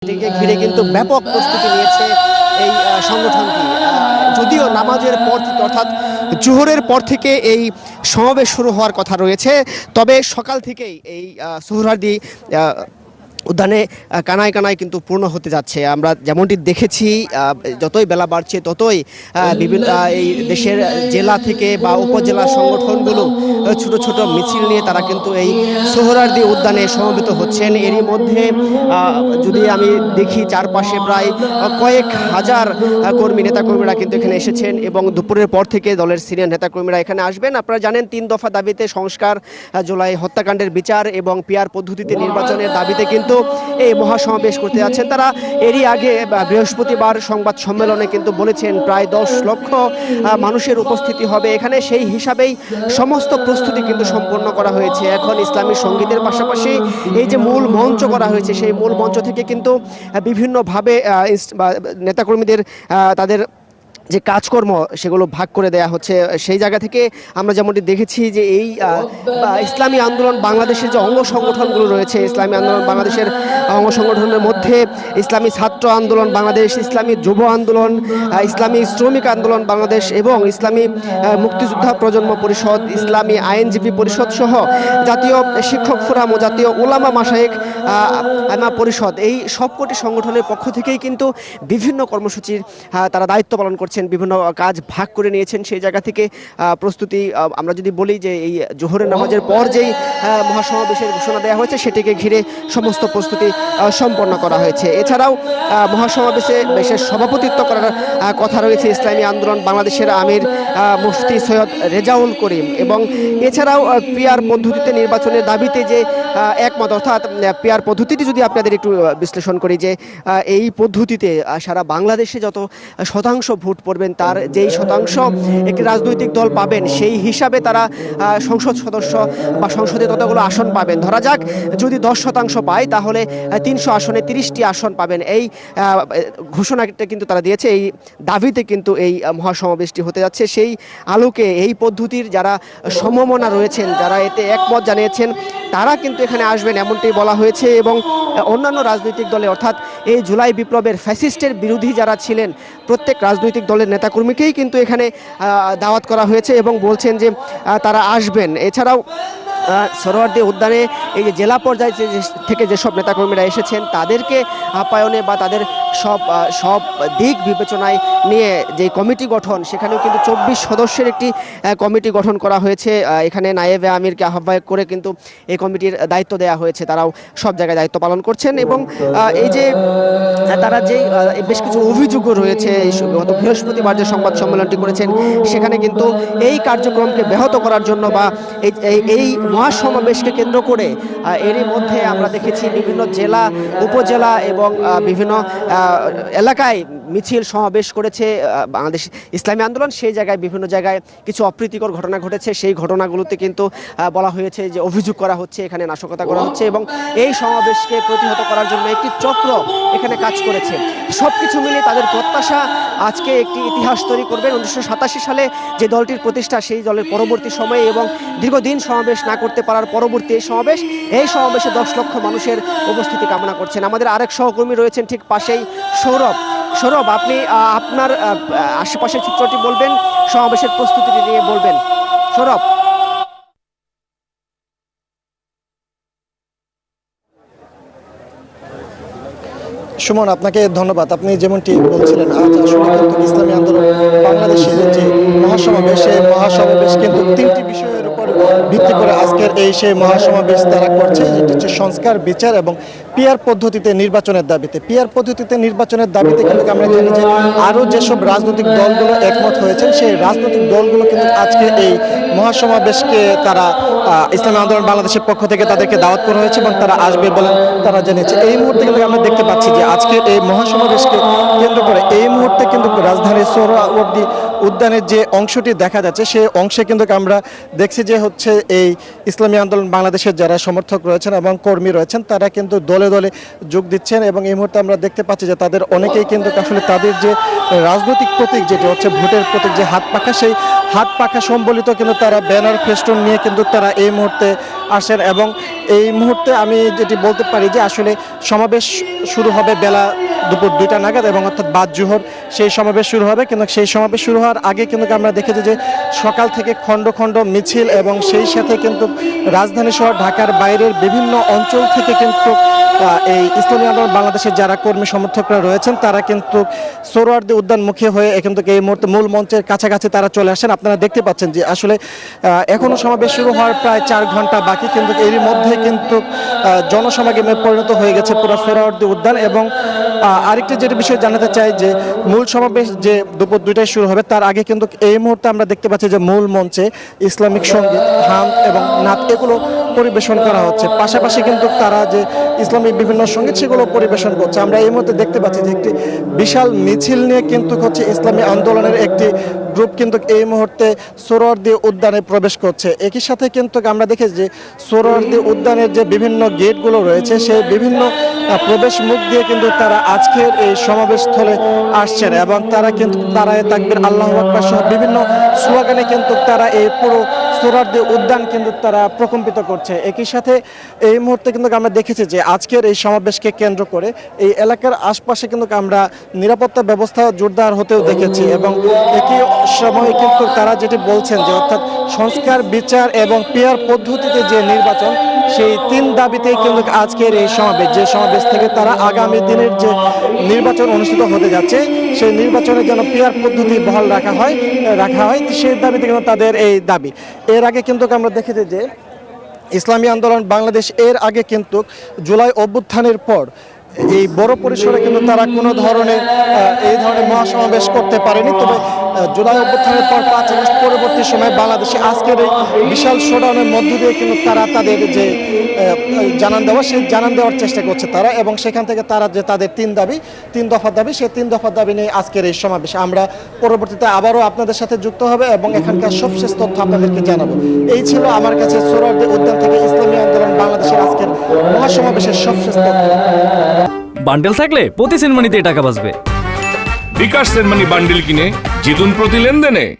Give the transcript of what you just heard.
এটিকে ঘিরে কিন্তু ব্যাপক প্রস্তুতি নিয়েছে এই সংগঠনটি। যদিও নামাজের পর থেকে অর্থাৎ জোহরের পর থেকে এই সমাবেশ শুরু হওয়ার কথা রয়েছে, তবে সকাল থেকেই এই সোহরাওয়ার্দী উদ্যানে কানায় কানায় কিন্তু পূর্ণ হতে যাচ্ছে। আমরা যেমনটি দেখেছি, যতই বেলা বাড়ছে ততই বিভিন্ন এই দেশের জেলা থেকে বা উপজেলা সংগঠনগুলো ছোট ছোট মিছিল নিয়ে তারা কিন্তু এই সোহরাওয়ার্দী উদ্যানে সমবেত হচ্ছেন। এরই মধ্যে যদি আমি দেখি, চারপাশে প্রায় কয়েক হাজার নেতাকর্মীরা কিন্তু এখানে এসেছেন এবং দুপুরের পর থেকে দলের সিনিয়র নেতাকর্মীরা এখানে আসবেন। আপনারা জানেন, 3 দফা দাবিতে সংস্কার, জুলাই হত্যাকাণ্ডের বিচার এবং পিআর পদ্ধতিতে নির্বাচনের দাবিতে কিন্তু এই মহাসমাবেশ করতে যাচ্ছেন তারা। এরই আগে বৃহস্পতিবার সংবাদ সম্মেলনে কিন্তু বলেছেন প্রায় 10 লক্ষ মানুষের উপস্থিতি হবে এখানে। সেই হিসাবেই সমস্ত প্রস্তুতি কিন্তু সম্পন্ন করা হয়েছে। এখন ইসলামী সঙ্গীতের পাশাপাশি এই যে মূল মঞ্চ করা হয়েছে, সেই মূল মঞ্চ থেকে কিন্তু বিভিন্নভাবে নেতাকর্মীদের তাদের যে কাজকর্ম সেগুলো ভাগ করে দেয়া হচ্ছে। সেই জায়গা থেকে আমরা যেমনটি দেখেছি যে এই ইসলামী আন্দোলন বাংলাদেশের যে অঙ্গ সংগঠনগুলো রয়েছে, ইসলামী আন্দোলন বাংলাদেশের অঙ্গ সংগঠনের মধ্যে ইসলামী ছাত্র আন্দোলন বাংলাদেশ, ইসলামী যুব আন্দোলন, ইসলামী শ্রমিক আন্দোলন বাংলাদেশ এবং ইসলামী মুক্তিযোদ্ধা প্রজন্ম পরিষদ, ইসলামী আইনজীবী পরিষদ সহ জাতীয় শিক্ষক ফোরাম ও জাতীয় উলামা মাশায়েখ পরিষদ, এই সবকটি সংগঠনের পক্ষ থেকেই কিন্তু বিভিন্ন কর্মসূচির তারা দায়িত্ব পালন করছেন, বিভিন্ন কাজ ভাগ করে নিয়েছেন। সেই জায়গা থেকে প্রস্তুতি, আমরা যদি বলি যে এই জোহরের নামাজের পর যেই মহাসমাবেশের ঘোষণা দেওয়া হয়েছে সেটিকে ঘিরে সমস্ত প্রস্তুতি সম্পন্ন করা হয়েছে। এছাড়াও মহাসমাবেশে বিশেষ সভাপতিত্ব করার কথা রয়েছে ইসলামী আন্দোলন বাংলাদেশের আমির মুফতি সৈয়দ রেজাউল করিম। এবং এছাড়াও পিআর পদ্ধতিতে নির্বাচনের দাবিতে যে একমত, অর্থাৎ পিআর পদ্ধতিটি যদি আপনাদের একটু বিশ্লেষণ করি, যে এই পদ্ধতিতে সারা বাংলাদেশে যত শতাংশ ভোট পড়বেন তার যেই শতাংশ একটি রাজনৈতিক দল পাবেন, সেই হিসাবে তারা সংসদ সদস্য বা সংসদে ততগুলো আসন পাবেন। ধরা যাক যদি 10% পায় তাহলে 300 আসনে 30টি আসন পাবেন। এই ঘোষণাটা কিন্তু তারা দিয়েছে। এই দাবিতে কিন্তু এই মহাসমাবেশটি হতে যাচ্ছে। সেই আলোকে এই পদ্ধতির যারা সমমনা রয়েছেন, যারা এতে একমত জানিয়েছেন, তারা কিন্তু এখানে আসবেন এমনটি বলা হয়েছে। এবং অন্যান্য রাজনৈতিক দলে, অর্থাৎ এই জুলাই বিপ্লবের ফ্যাসিস্টের বিরোধী যারা ছিলেন, প্রত্যেক রাজনৈতিক দলের নেতাকর্মীকেই কিন্তু এখানে দাওয়াত করা হয়েছে এবং বলছেন যে তারা আসবেন। এছাড়াও সোহরাওয়ার্দী উদ্যানে এই যে জেলা পর্যায়ে থেকে যেসব নেতাকর্মীরা এসেছেন তাদেরকে আপ্যায়নে বা তাদের সব দিক বিবেচনায় নিয়ে যে কমিটি গঠন, সেখানেও কিন্তু 24 সদস্যের একটি কমিটি গঠন করা হয়েছে। এখানে নায়েবে আমিরকে আহ্বায়ক করে কিন্তু এই কমিটির দায়িত্ব দেওয়া হয়েছে। তারাও সব জায়গায় দায়িত্ব পালন করছেন। এবং এই যে তারা যেই বেশ কিছু অভিযোগও রয়েছে, গত বৃহস্পতিবার যে সংবাদ সম্মেলনটি করেছেন সেখানে কিন্তু এই কার্যক্রমকে ব্যাহত করার জন্য বা এই মহাসমাবেশকে কেন্দ্র করে এরই মধ্যে আমরা দেখেছি বিভিন্ন জেলা, উপজেলা এবং বিভিন্ন এলাকায় মিছিল সমাবেশ করেছে বাংলাদেশ ইসলামী আন্দোলন। সেই জায়গায় বিভিন্ন জায়গায় কিছু অপ্রীতিকর ঘটনা ঘটেছে। সেই ঘটনাগুলোতে কিন্তু বলা হয়েছে যে অভিযোগ করা হচ্ছে, এখানে নাশকতা করা হচ্ছে এবং এই সমাবেশকে প্রতিহত করার জন্য একটি চক্র এখানে কাজ করেছে। সব কিছু মিলিয়ে তাদের প্রত্যাশা আজকে একটি ইতিহাস তৈরি করবেন। 1987 সালে যে দলটির প্রতিষ্ঠা, সেই দলের পরবর্তী সময়ে এবং দীর্ঘদিন সমাবেশ না করতে পারার পরবর্তী এই সমাবেশে 10 লক্ষ মানুষের উপস্থিতি কামনা করছেন। আমাদের আরেক সহকর্মী রয়েছেন ঠিক পাশেই, সৌরভ, আপনি আপনার আশেপাশের চিত্রটি বলবেন, সমাবেশের প্রস্তুতিটি নিয়ে বলবেন। সৌরভ। সুমন, আপনাকে ধন্যবাদ। আপনি যেমনটি বলছিলেন, আজ আসলে কিন্তু ইসলামী আন্দোলন বাংলাদেশের যে মহাসমাবেশ, এই মহাসমাবেশ কিন্তু 3টি বিষয়ের উপর ভিত্তি করে আজকের সেই মহাসমাবেশ তারা করছে, যেটি হচ্ছে সংস্কার, বিচার এবং পিআর পদ্ধতিতে নির্বাচনের দাবিতে। পিআর পদ্ধতিতে নির্বাচনের দাবিতে কিন্তু আমরা জানি যে আরও যেসব রাজনৈতিক দলগুলো একমত হয়েছেন, সেই রাজনৈতিক দলগুলো কিন্তু আজকে এই মহাসমাবেশকে তারা ইসলামী আন্দোলন বাংলাদেশের পক্ষ থেকে তাদেরকে দাওয়াত করা হয়েছে এবং তারা আসবে বলে তারা জানিয়েছে। এই মুহূর্তে কিন্তু আমরা দেখতে পাচ্ছি যে আজকে এই মহাসমাবেশকে কেন্দ্র করে এই মুহূর্তে কিন্তু রাজধানীর সোহরাওয়ার্দী উদ্যানের যে অংশটি দেখা যাচ্ছে, সেই অংশে কিন্তু আমরা দেখছি যে হচ্ছে এই ইসলামী আন্দোলন বাংলাদেশের যারা সমর্থক রয়েছেন এবং কর্মী রয়েছেন, তারা কিন্তু দলে দলে যোগ দিচ্ছেন। এবং এই মুহূর্তে আমরা দেখতে পাচ্ছি যে তাদের অনেকেই কিন্তু আসলে তাদের যে রাজনৈতিক প্রতীক, যেটি হচ্ছে ভোটের প্রতীক, যে হাত পাখা, সেই হাত পাখা সম্বলিত কিন্তু তারা ব্যানার ফেস্টুন নিয়ে কিন্তু তারা এই মুহূর্তে আসেন। এবং এই মুহূর্তে আমি যেটি বলতে পারি যে আসলে সমাবেশ শুরু হবে বেলা দুপুর 2টা নাগাদ, এবং অর্থাৎ বাদ জোহর সেই সমাবেশ শুরু হবে। কিন্তু সেই সমাবেশ শুরু হওয়ার আগে কিন্তু আমরা দেখেছি যে সকাল থেকে খণ্ড খণ্ড মিছিল, এবং সেই সাথে কিন্তু রাজধানী শহর ঢাকার বাইরের বিভিন্ন অঞ্চল থেকে কিন্তু এই ইসলামী আন্দোলন বাংলাদেশের যারা কর্মী সমর্থকরা রয়েছেন তারা কিন্তু সোহরাওয়ার্দী উদ্যানমুখী হয়ে কিন্তু এই মুহূর্তে মূল মঞ্চের কাছাকাছি তারা চলে আসেন। আপনারা দেখতে পাচ্ছেন যে আসলে এখনো সমাবেশ শুরু হওয়ার প্রায় 4 ঘন্টা বাকি, কিন্তু এরই মধ্যে কিন্তু জনসমাগমে পরিণত হয়ে গেছে পুরো সোহরাওয়ার্দী উদ্যান। এবং আরেকটি যেটা বিষয় জানাতে চাই যে মূল সমাবেশ যে দুপুর 2টায় শুরু হবে, তার আগে কিন্তু এই মুহূর্তে আমরা দেখতে পাচ্ছি যে মূল মঞ্চে ইসলামিক সঙ্গীত, হাম এবং নাত এগুলো পরিবেশন করা হচ্ছে। পাশাপাশি কিন্তু তারা যে ইসলামিক বিভিন্ন সঙ্গীত সেগুলো পরিবেশন করছে। আমরা এই মুহূর্তে দেখতে পাচ্ছি যে একটি বিশাল মিছিল নিয়ে কিন্তু হচ্ছে ইসলামী আন্দোলনের একটি গ্রুপ কিন্তু এই মুহূর্তে সোহরাওয়ার্দী উদ্যানে প্রবেশ করছে। একই সাথে কিন্তু আমরা দেখেছি যে সোহরাওয়ার্দী উদ্যানের যে বিভিন্ন গেটগুলো রয়েছে সেই বিভিন্ন প্রবেশ মুখ দিয়ে কিন্তু তারা আজকের এই সমাবেশ স্থলে আসছেন, এবং তারা কিন্তু নারায়ে তাকবীর, আল্লাহু আকবার সহ বিভিন্ন স্লোগানে কিন্তু তারা এই পুরো সোহরাওয়ার্দী উদ্যান কিন্তু তারা প্রকম্পিত করছে। একই সাথে এই মুহূর্তে কিন্তু আমরা দেখেছি যে আজকের এই সমাবেশকে কেন্দ্র করে এই এলাকার আশপাশে কিন্তু আমরা নিরাপত্তা ব্যবস্থা জোরদার হতেও দেখেছি। এবং একই সময়ে কিন্তু তারা যেটি বলছেন যে অর্থাৎ সংস্কার, বিচার এবং পিয়ার পদ্ধতিতে যে নির্বাচন, সেই 3 দাবিতেই কিন্তু আজকের এই সমাবেশ, যে সমাবেশ থেকে তারা আগামী দিনের যে নির্বাচন অনুষ্ঠিত হতে যাচ্ছে সেই নির্বাচনের জন্য পিয়ার পদ্ধতি বহাল রাখা হয় সেই দাবিতে কিন্তু তাদের এই দাবি। এর আগে কিন্তু আমরা দেখেছি যে ইসলামী আন্দোলন বাংলাদেশ এর আগে কিন্তু জুলাই অভ্যুত্থানের পর এই বড় পরিসরে কিন্তু তারা কোনো ধরনের এই ধরনের মহাসমাবেশ করতে পারেনি। তবে জুলাই অভ্যুত্থানের পর 5 আগস্ট পরবর্তী সময় বাংলাদেশে আজকের এই বিশাল শোডাউনের মধ্য দিয়ে কিন্তু তারা তাদের যে জানান দেওয়া, সেই জানান দেওয়ার চেষ্টা করছে তারা। এবং সেখান থেকে তারা যে তাদের 3 দফা দাবি, সেই 3 দফা দাবি নিয়ে আজকের এই সমাবেশ। আমরা পরবর্তীতে আবারও আপনাদের সাথে যুক্ত হবে এবং এখানকার সবশেষ তথ্য আপনাদেরকে জানাবো। এই ছিল আমার কাছে সোহরাওয়ার্দী উদ্যান থেকে ইসলামী আন্দোলন বাংলাদেশের আজকের মহাসমাবেশের সবশেষ তথ্য। বান্ডেল থাকলে প্রতি সেনমানিতে টাকা বাঁচবে। বিকাশ সেনমানি বান্ডিল কিনে জিতুন প্রতি লেনদেনে।